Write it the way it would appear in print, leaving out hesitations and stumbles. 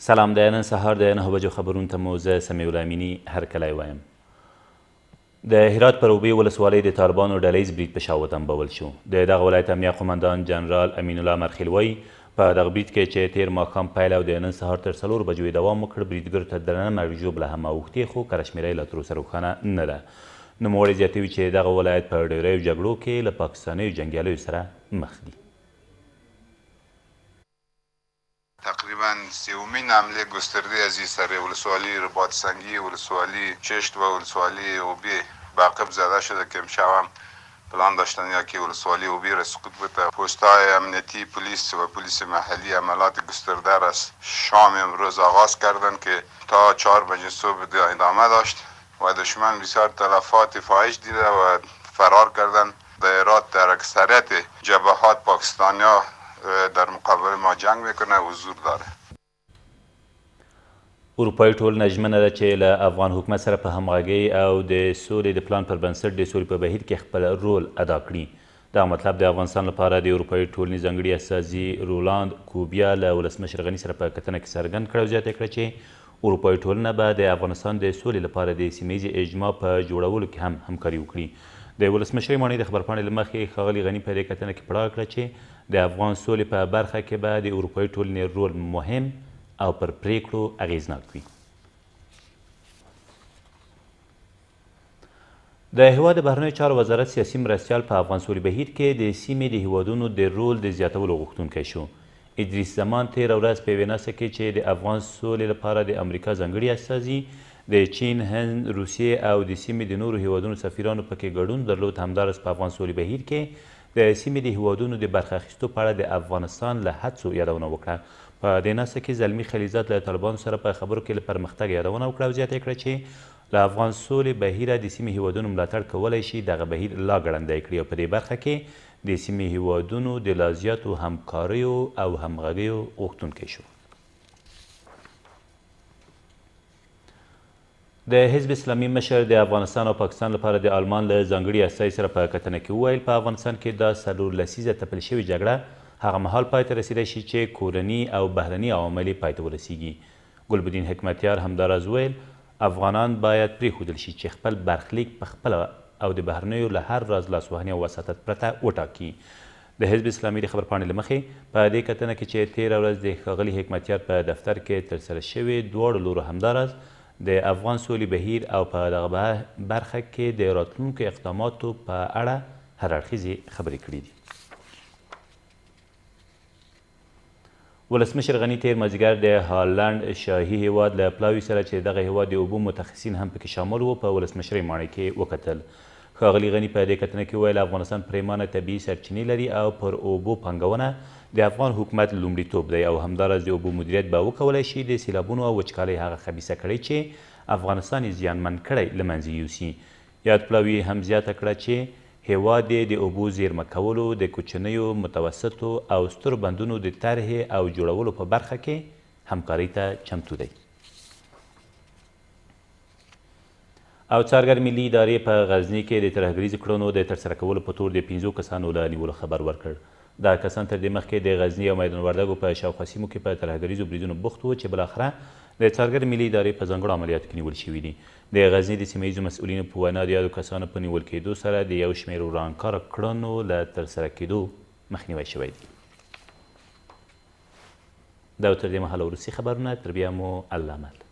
سلام، د نن سهار د 9 بجو خبرونو ته مو زه سمیع الله امیني هرکلی وایم. د هرات پر اوبې ولسوالۍ د طالبانو ډلیز برید په شا وتنبول شو. د دغه ولایت امنیه قمندان جنرال امین الله مرخیل وایي په دغه برید کې چې تیر ماښام پیل او د نن سهار تر 4 بجو دوام وکړ، بریدګرو ته درنه مرګ ژوبله هم اوښتې، خو کره شمېره یې لا تر اوسه روښانه نه ده. نوموړی زیاتوي چې دغه ولایت په ډیریو جګړو کې له پاکستانیو جنګیالیو سره مخ دي. تقریبا سومین حمله گسترده از این سر ولسوالی رباط سنگی، ولسوالی چشت و ولسوالی اوبی بعقب زده شده که امشب هم پلان داشتن یا که ولسوالی اوبی را سقوط بده. پست‌های امنیتی پلیس و پلیس محلی عملات گسترده را از شام امروز آغاز کردند که تا 4 بجه صبح ادامه داشت و دشمن بسیار تلفات فاحش دیده و فرار کردند. در هرات در اکثریت جبهات پاکستانیا در مقابل ما جنگ میکنه، حضور داره. اروپایي ټولنه ژمنه ده چې له افغان حکومت سره په همغږۍ او د سولې د پلان پر بنسټ د سولې په بهیر کې خپل رول ادا کړي. دا مطلب د افغانستان لپاره د اروپایي ټولنې ځانګړي استازي رولاند کوبیا له ولسمشر غني سره په کتنه کې څرګند کړی او زیاته کړه چې اروپایي ټولنه به د افغانستان د سولې لپاره د سیمه اجماع په جوړولو کې هم همکاري وکړي. د ولسمشرۍ ماڼۍ د خبرپاڼې له مخې ښاغلي غني په دې کتنه کې پړاو کړه چې د افغان سولې په برخه کې به د اروپایي ټولنې رول مهم او پر پریکړو اغیزناک وي. د هیواد د بهرنیو چارو وزارت سیاسي مرستیال په افغان سولې بهیر کې د سیمې د هیوادونو د رول د زیاتولو غوښتونکی شو. ادریس زمان تېره ورځ په یوې ناسته کې چې د افغان سولې لپاره د امریکا ځانګړي استازي، د چین، هند، روسیې او د سیمې د نورو هیوادونو سفیرانو پکې ګډون درلود، همداراز په افغان سولې بهیر کې د سیمې د هیوادونو د برخه اخیستو په اړه د افغانستان له هڅو یادونه وکړه. په دې ناسته کې زلمي خلیزات له طالبانو سره په خبرو کې له پرمختګ یادونه وکړه او زیاته کړه چې له افغان سولې بهیره د سیمې هیوادونو ملاتړ کولی شي دغه بهیر لا ګړندی کړي او په دې برخه کې د سیمې هیوادونو د لا زیاتو همکاریو او همغږیو غوښتونکی شو. د حزب اسلامي مشر د افغانستان او پاکستان لپاره د آلمان له ځانګړي استازي سره په کتنه کې وویل په افغانستان کې دا 4 لسیزه تپل شوې جګړه هغه مهال پای ته رسیدی شي چې کورني او بهرني عوامل یې پای ته ورسیږي. ګلبدین حکمتیار همداراز ویل افغانان باید پرېښودل شي چې خپل برخلیک په خپله او د بهرنیو له هر راز لاسوهنې او وساطت پرته وټاکي. د حزب اسلامي د خبرپاڼې له مخې په دې کتنه کې چې تېره ورځ د ښاغلي حکمتیار په دفتر کې ترسره شوې دواړو لورو همداراز د افغان سولې بهیر او په دغه برخه کې د راتلونکو اقداماتو په اړه هر اړخیزې خبرې کړي دي. ولسمشر غني تېر مازدیګر د هالنډ شاهي هیواد له پلاوي سره چې دغه هیواد د اوبو متخصصین هم پکې شامل وو په ولسمشرۍ ماڼۍ کې وکتل. ښاغلي غني په دې کتنه کې ویل افغانستان پرېمانه طبیعي سرچینې لري او پر اوبو پانګونه د افغان حکومت لومړیتوب دی او همداراز د اوبو مدیریت به وکولی شي د سیلابونو او وچکالۍ هغه خبیثه کړۍ چې افغانستان یې زیانمن کړی له منځه یوسي. یاد پلاوي هم زیاته کړه چې هیواد یې د اوبو زیرمه کولو، د کوچنیو، متوسطو او سترو بندونو د طرحې او جوړولو په برخه کې همکارۍ ته چمتو دی. او څارګر ملي ادارې په غزني کې د ترهګریزو کړنو د ترسره کولو په تور د 15 کسانو له نیولو خبر ورکړ. دا کسان تر دې مخکې د غزني او میدان وردګو په شاوخوا سیمو کې په ترهګریزو بریدونو بوخت وو چې بالاخره د څارګر ملي ادارې په ځانګړو عملیاتو کې نیول شوي دي. د غزني د سیمه ییزو مسؤلینو په وینا د یادو کسانو په نیول کېدو سره د یو شمېر ورانکاره کړنو له ترسره کېدو مخنیوی شوی دی. دا تر دې مهاله وروستي خبرونه، تر بیا مو الله امان.